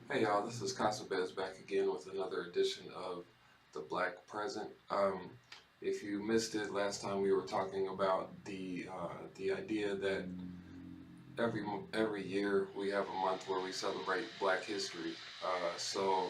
Hey y'all, this is Casabez back again with another edition of The Black Present. If you missed it last time, we were talking about the idea that every year we have a month where we celebrate Black History. So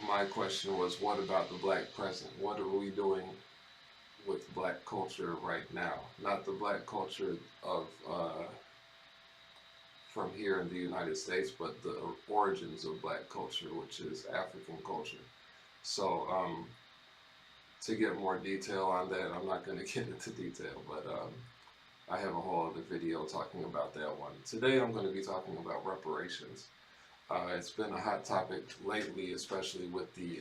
my question was, what about the Black present? What are we doing with Black culture right now? Not the Black culture of from here in the United States, but the origins of Black culture, which is African culture. So, to get more detail on that, I'm not going to get into detail, but I have a whole other video talking about that one. Today, I'm going to be talking about reparations. It's been a hot topic lately, especially with the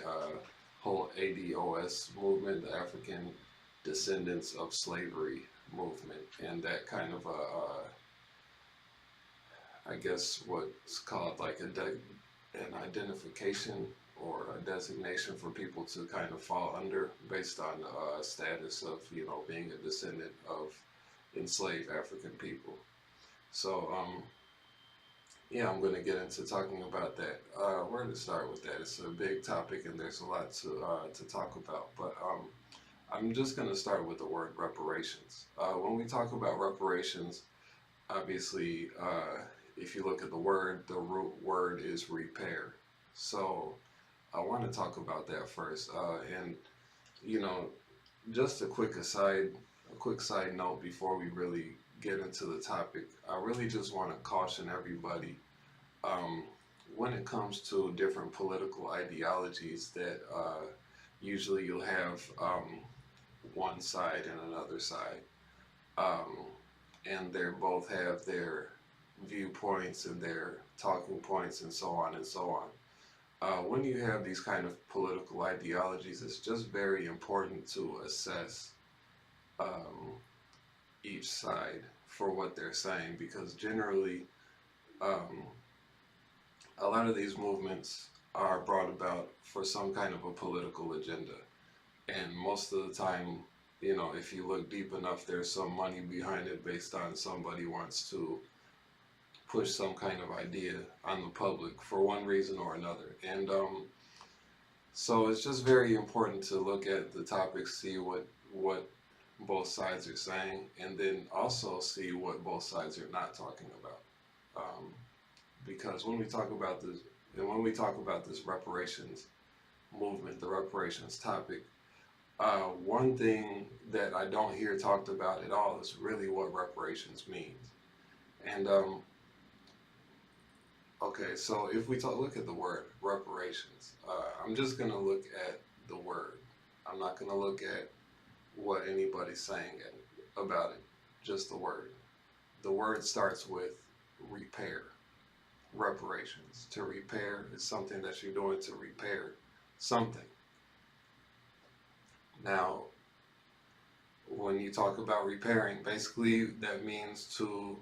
whole ADOS movement, the African Descendants of Slavery movement, and that kind of I guess what's called like an identification or a designation for people to kind of fall under based on status of being a descendant of enslaved African people. So yeah, I'm going to get into talking about that. Where to start with that? It's a big topic and there's a lot to talk about. But I'm just going to start with the word reparations. When we talk about reparations, obviously, if you look at the root word is repair. So I want to talk about that first. And you know, just a quick side note before we really get into the topic. I really just want to caution everybody um, when it comes to different political ideologies that usually you'll have one side and another side. Um, and they both have their viewpoints and their talking points and so on and so on. When you have these kind of political ideologies, it's just very important to assess um, each side for what they're saying because generally um, a lot of these movements are brought about for some kind of a political agenda. And most of the time, if you look deep enough, there's some money behind it based on somebody wants to push some kind of idea on the public for one reason or another. And so it's just very important to look at the topics, see what both sides are saying, and then also see what both sides are not talking about. Because when we talk about this, and when we talk about this reparations movement, the reparations topic, one thing that I don't hear talked about at all is really what reparations means. And okay, so if we look at the word reparations, I'm just going to look at the word. I'm not going to look at what anybody's saying about it, just the word. The word starts with repair, reparations. To repair is something that you're doing to repair something. Now, when you talk about repairing, basically that means to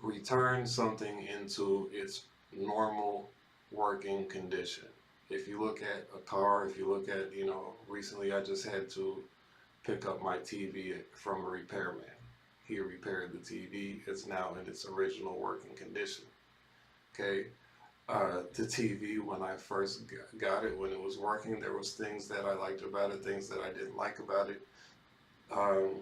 return something into its normal working condition. If you look at a car, if you look at, recently I just had to pick up my TV from a repairman. He repaired the TV. It's now in its original working condition. Okay. The TV, when I first got it, when it was working, there was things that I liked about it, things that I didn't like about it. Um,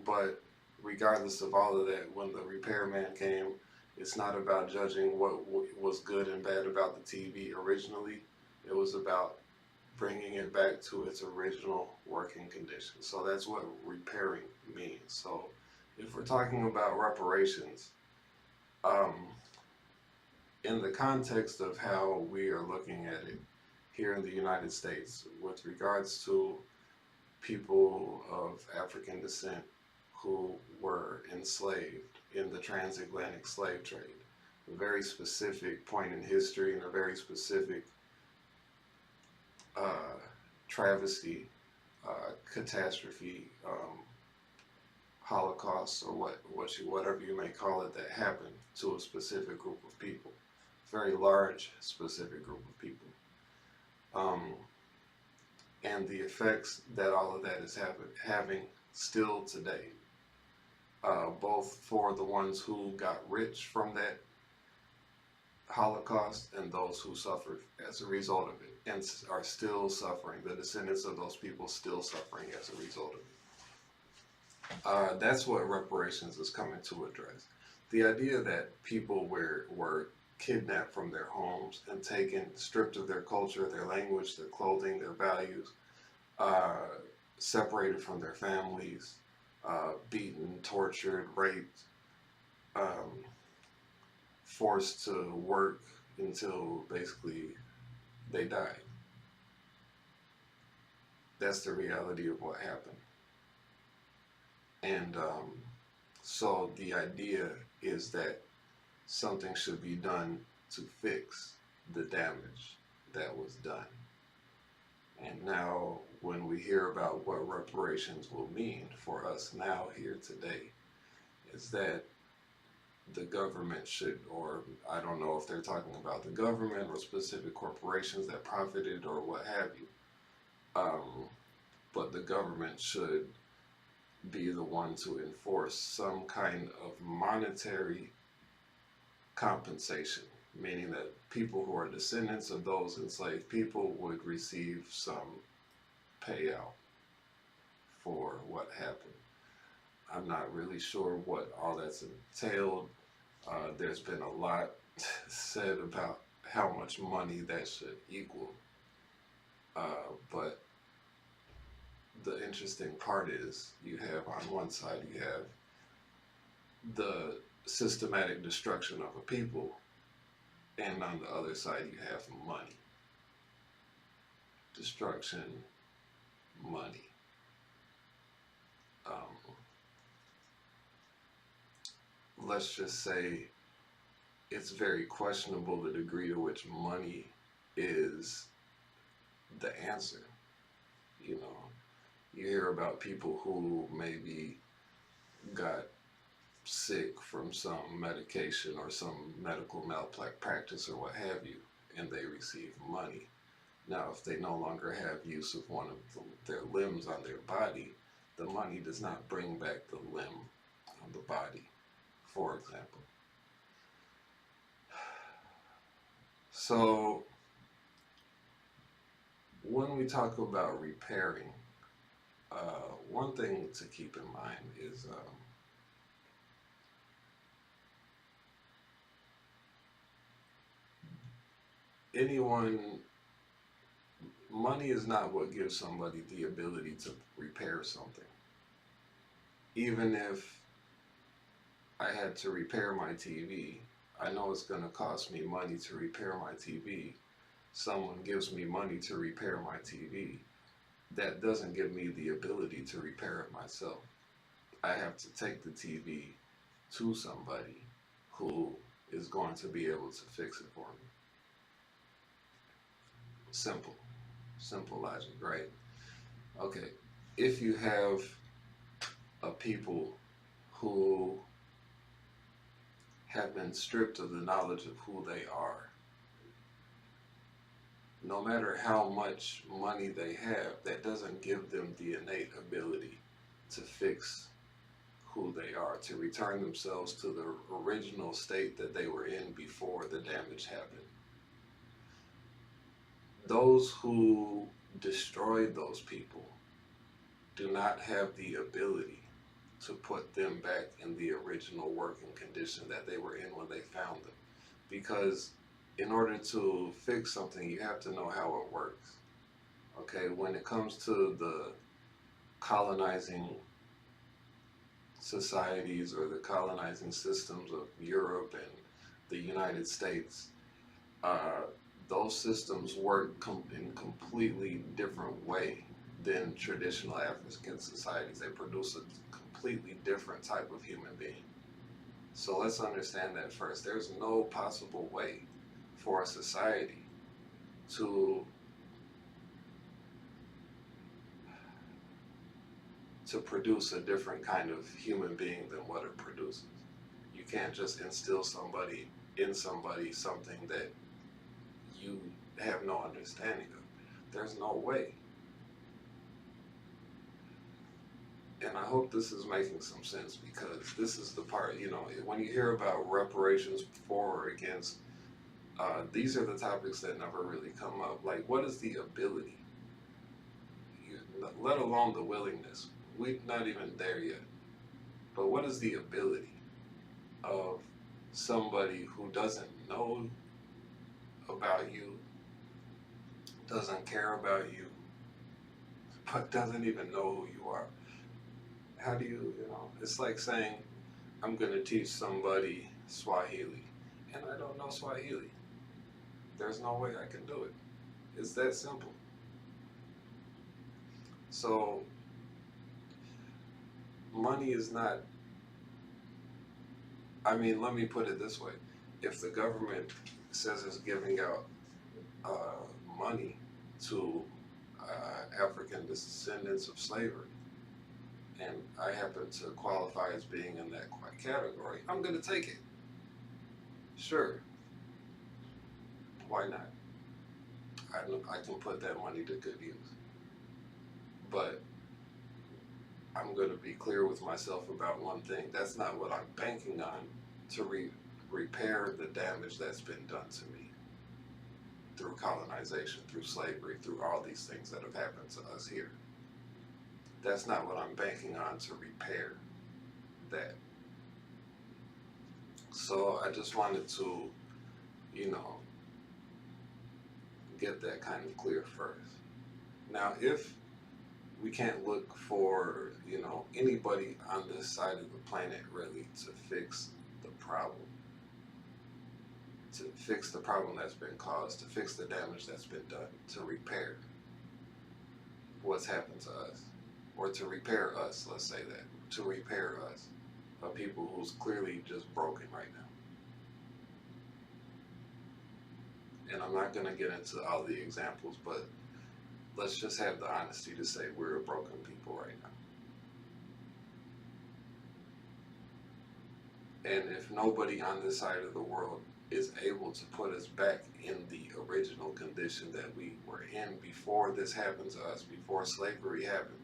but regardless of all of that, when the repairman came, it's not about judging what was good and bad about the TV originally. It was about bringing it back to its original working condition. So that's what repairing means. So if we're talking about reparations, um, in the context of how we are looking at it here in the United States with regards to people of African descent who were enslaved in the transatlantic slave trade. A very specific point in history and a very specific uh, travesty, catastrophe, Holocaust, or whatever you may call it, that happened to a specific group of people, very large specific group of people, um, and the effects that all of that is having still today, both for the ones who got rich from that Holocaust and those who suffered as a result of it and are still suffering, the descendants of those people still suffering as a result of it. That's what reparations is coming to address. The idea that people were kidnapped from their homes and taken, stripped of their culture, their language, their clothing, their values, uh, separated from their families, beaten, tortured, raped, um, forced to work until basically they died. That's the reality of what happened. And so the idea is that something should be done to fix the damage that was done. And now, when we hear about what reparations will mean for us now, here today, is that the government should, or I don't know if they're talking about the government or specific corporations that profited or what have you, but the government should be the one to enforce some kind of monetary compensation, meaning that people who are descendants of those enslaved people would receive some payout for what happened. I'm not really sure what all that's entailed. There's been a lot said about how much money that should equal. But the interesting part is you have on one side, you have the systematic destruction of a people, and on the other side, you have money. Destruction, money. Let's just say it's very questionable the degree to which money is the answer. You know, you hear about people who maybe got sick from some medication or some medical malpractice or what have you, and they receive money. Now, if they no longer have use of one of their limbs on their body, the money does not bring back the limb on the body, for example. So, when we talk about repairing, one thing to keep in mind is money is not what gives somebody the ability to repair something. Even if I had to repair my TV, I know it's going to cost me money to repair my TV. Someone gives me money to repair my TV. That doesn't give me the ability to repair it myself. I have to take the TV to somebody who is going to be able to fix it for me. Simple. Simple logic, right? Okay. If you have a people who have been stripped of the knowledge of who they are, no matter how much money they have, that doesn't give them the innate ability to fix who they are, to return themselves to the original state that they were in before the damage happened. Those who destroyed those people do not have the ability to put them back in the original working condition that they were in when they found them. Because in order to fix something, you have to know how it works. Okay, when it comes to the colonizing societies or the colonizing systems of Europe and the United States, those systems work in a completely different way than traditional African societies. They produce a completely different type of human being. So let's understand that first. There's no possible way for a society to produce a different kind of human being than what it produces. You can't just instill in somebody something that you have no understanding of. There's no way. And I hope this is making some sense, because this is the part, when you hear about reparations for or against, These are the topics that never really come up. Like, what is the ability, you, let alone the willingness? We're not even there yet. But what is the ability of somebody who doesn't know about you, doesn't care about you, but doesn't even know who you are? How do it's like saying, I'm going to teach somebody Swahili, and I don't know Swahili. There's no way I can do it. It's that simple. So, money is not, I mean, let me put it this way. If the government says it's giving out money to African descendants of slavery, and I happen to qualify as being in that category, I'm going to take it. Sure. Why not? I can put that money to good use. But I'm going to be clear with myself about one thing. That's not what I'm banking on to repair the damage that's been done to me through colonization, through slavery, through all these things that have happened to us here. That's not what I'm banking on to repair that. So I just wanted to, get that kind of clear first. Now, if we can't look for, anybody on this side of the planet really to fix the problem, that's been caused, to fix the damage that's been done, to repair what's happened to us, or to repair us, let's say that, to repair us, of people who's clearly just broken right now. And I'm not going to get into all the examples, but let's just have the honesty to say we're a broken people right now. And if nobody on this side of the world is able to put us back in the original condition that we were in before this happened to us, before slavery happened,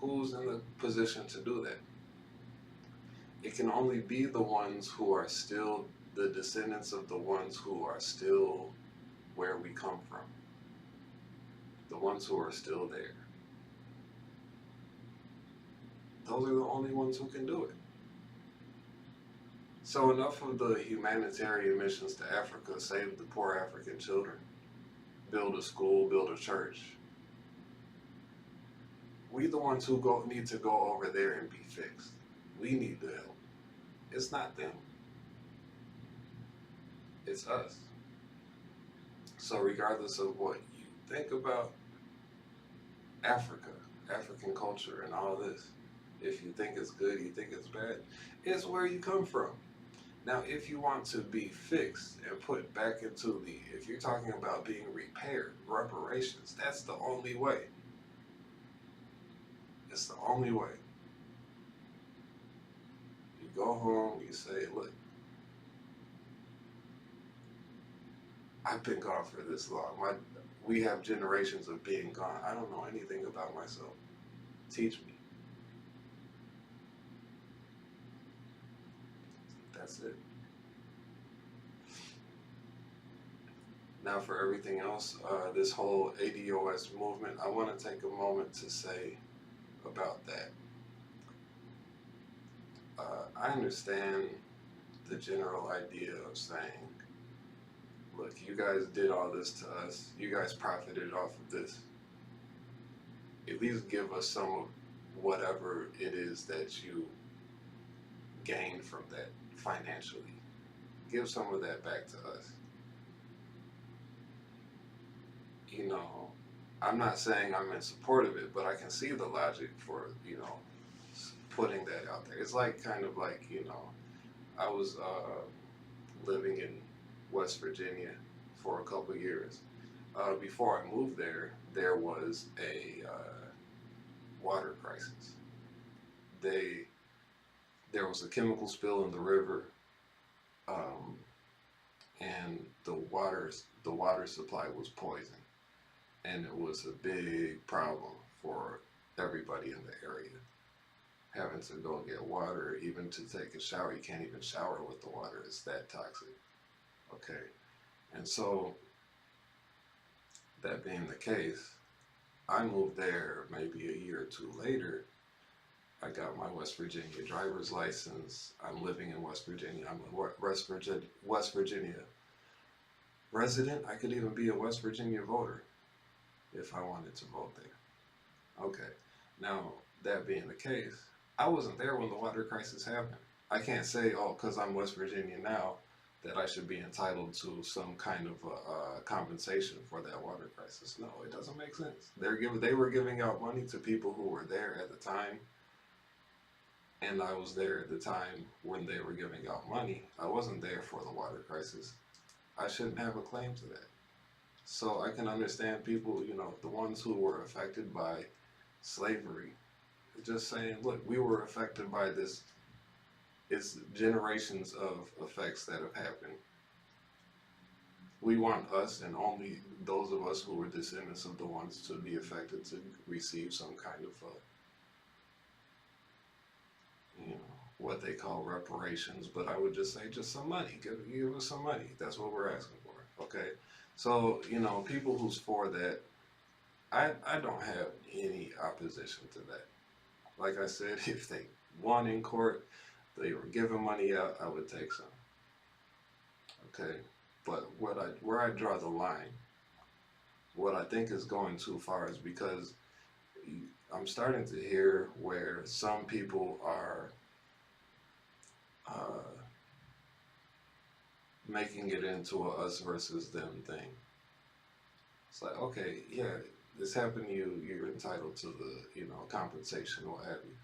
who's in the position to do that? It can only be the ones who are still the descendants of the ones who are still where we come from. The ones who are still there. Those are the only ones who can do it. So enough of the humanitarian missions to Africa, save the poor African children, build a school, build a church. We the ones who need to go over there and be fixed. We need the help. It's not them. It's us. So regardless of what you think about Africa, African culture and all this, if you think it's good, you think it's bad, it's where you come from. Now, if you want to be fixed and put back into if you're talking about being repaired, reparations, that's the only way. It's the only way. You go home, you say, look, I've been gone for this long. We have generations of being gone. I don't know anything about myself. Teach me. That's it. Now for everything else, this whole ADOS movement, I want to take a moment to say about that. I understand the general idea of saying, look, you guys did all this to us. You guys profited off of this. At least give us some of whatever it is that you gained from that financially. Give some of that back to us. I'm not saying I'm in support of it, but I can see the logic for, putting that out there. It's like, kind of like, I was living in West Virginia for a couple years. Before I moved there, there was a water crisis. There was a chemical spill in the river, and the water supply was poisoned, and it was a big problem for everybody in the area. Having to go get water, even to take a shower, you can't even shower with the water. It's that toxic. Okay. And so, that being the case, I moved there maybe a year or two later. I got my West Virginia driver's license. I'm living in West Virginia. I'm a West Virginia resident. I could even be a West Virginia voter if I wanted to vote there. Okay. Now, that being the case, I wasn't there when the water crisis happened. I can't say, oh, because I'm West Virginia now, that I should be entitled to some kind of compensation for that water crisis. No, it doesn't make sense. They were giving out money to people who were there at the time, and I was there at the time when they were giving out money. I wasn't there for the water crisis. I shouldn't have a claim to that. So I can understand people, the ones who were affected by slavery, just saying, look, we were affected by this. It's generations of effects that have happened. We want us and only those of us who were descendants of the ones to be affected to receive some kind of, what they call reparations. But I would just say, just some money. Give us some money. That's what we're asking for. Okay. So, people who's for that, I don't have any opposition to that. Like I said, if they won in court, they were giving money out, I would take some. Okay, but where I draw the line, what I think is going too far is because I'm starting to hear where some people are making it into a us versus them thing. It's like, okay, yeah, this happened to you, you're entitled to the, compensation or what have you.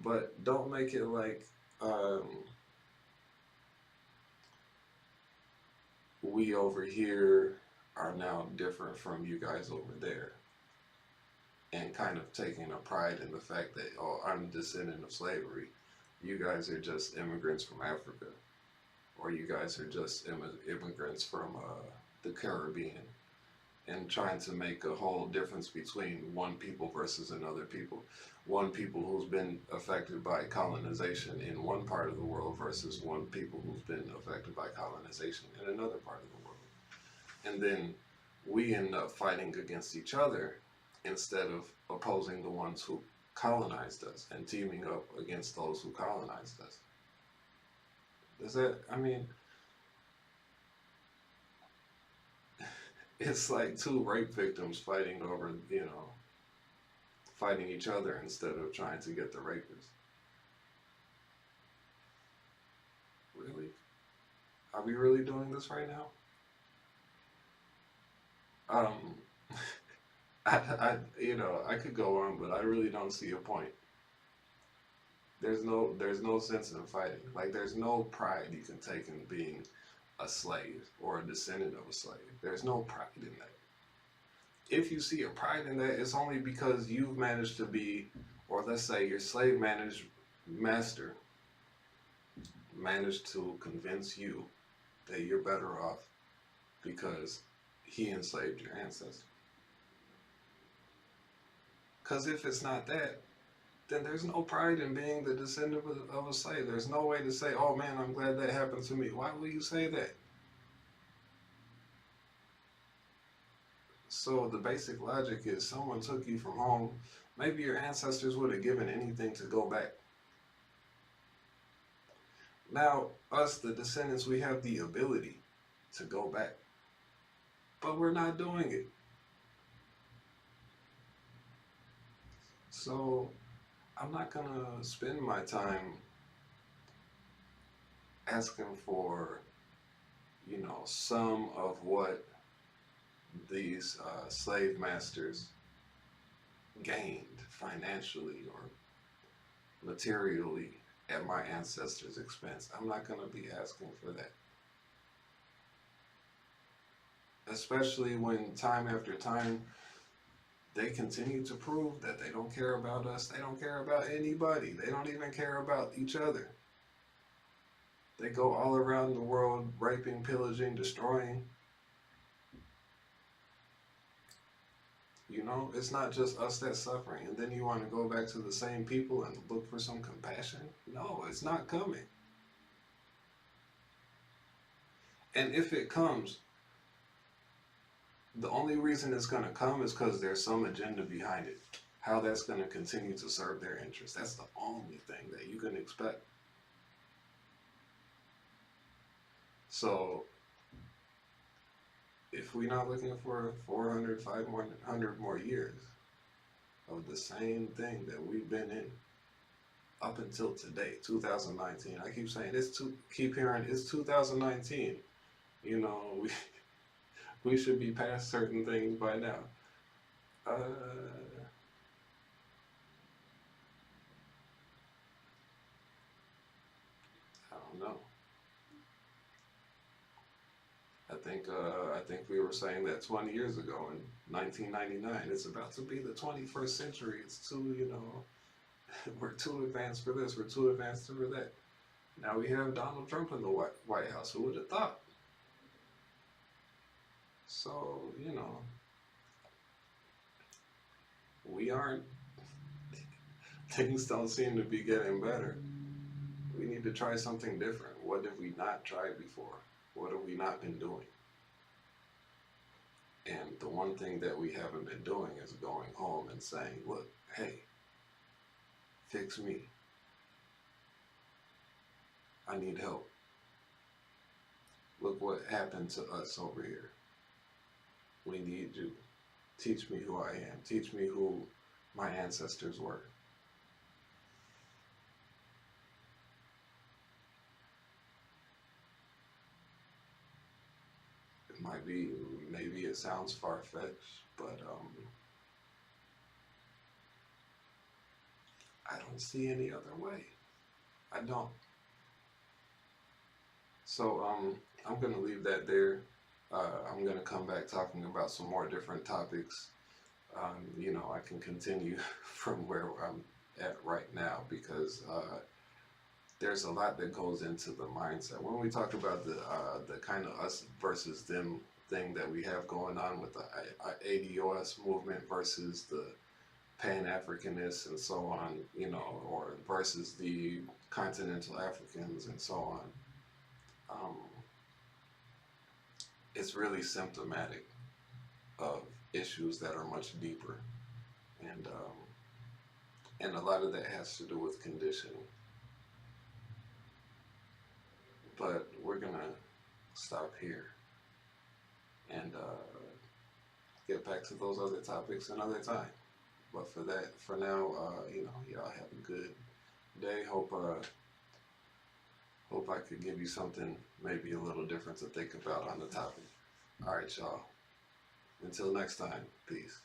But don't make it like we over here are now different from you guys over there. And kind of taking a pride in the fact that, oh, I'm a descendant of slavery. You guys are just immigrants from Africa. Or you guys are just immigrants from the Caribbean. And trying to make a whole difference between one people versus another people. One people who's been affected by colonization in one part of the world versus one people who's been affected by colonization in another part of the world. And then we end up fighting against each other instead of opposing the ones who colonized us and teaming up against those who colonized us. Does that, it's like two rape victims fighting over, fighting each other instead of trying to get the rapist. Really? Are we really doing this right now? Um, I could go on, but I really don't see a point. There's no sense in fighting. Like, there's no pride you can take in being a slave or a descendant of a slave. There's no pride in that. If you see a pride in that, it's only because you've managed to be, or let's say your master managed to convince you that you're better off because he enslaved your ancestors. Because if it's not that, then there's no pride in being the descendant of a slave. There's no way to say, oh man, I'm glad that happened to me. Why would you say that? So the basic logic is someone took you from home. Maybe your ancestors would have given anything to go back. Now, us, the descendants, we have the ability to go back. But we're not doing it. So I'm not going to spend my time asking for, some of what these slave masters gained financially or materially at my ancestors' expense. I'm not going to be asking for that. Especially when time after time they continue to prove that they don't care about us. They don't care about anybody. They don't even care about each other. They go all around the world raping, pillaging, destroying. It's not just us that's suffering. And then you want to go back to the same people and look for some compassion? No, it's not coming. And if it comes, the only reason it's going to come is because there's some agenda behind it. How that's going to continue to serve their interests. That's the only thing that you can expect. So if we're not looking for 400, 500 more years of the same thing that we've been in up until today, 2019. I keep saying keep hearing it's 2019. You know, we should be past certain things by now. Uh, I don't know. I think we were saying that 20 years ago in 1999. It's about to be the 21st century. It's too, we're too advanced for this. We're too advanced for that. Now we have Donald Trump in the White House. Who would have thought? So, we aren't, things don't seem to be getting better. We need to try something different. What have we not tried before? What have we not been doing? And the one thing that we haven't been doing is going home and saying, look, hey, fix me. I need help. Look what happened to us over here. We need you. Teach me who I am. Teach me who my ancestors were. It might be, maybe it sounds far-fetched, but I don't see any other way. I don't. So I'm going to leave that there. I'm going to come back talking about some more different topics. I can continue from where I'm at right now because there's a lot that goes into the mindset. When we talk about the kind of us versus them thing that we have going on with the ADOS movement versus the Pan-Africanists and so on, or versus the continental Africans and so on. It's really symptomatic of issues that are much deeper, and a lot of that has to do with conditioning. But we're gonna stop here and get back to those other topics another time. But for now, y'all have a good day. Hope I could give you something maybe a little different to think about on the topic. All right, y'all. Until next time, peace.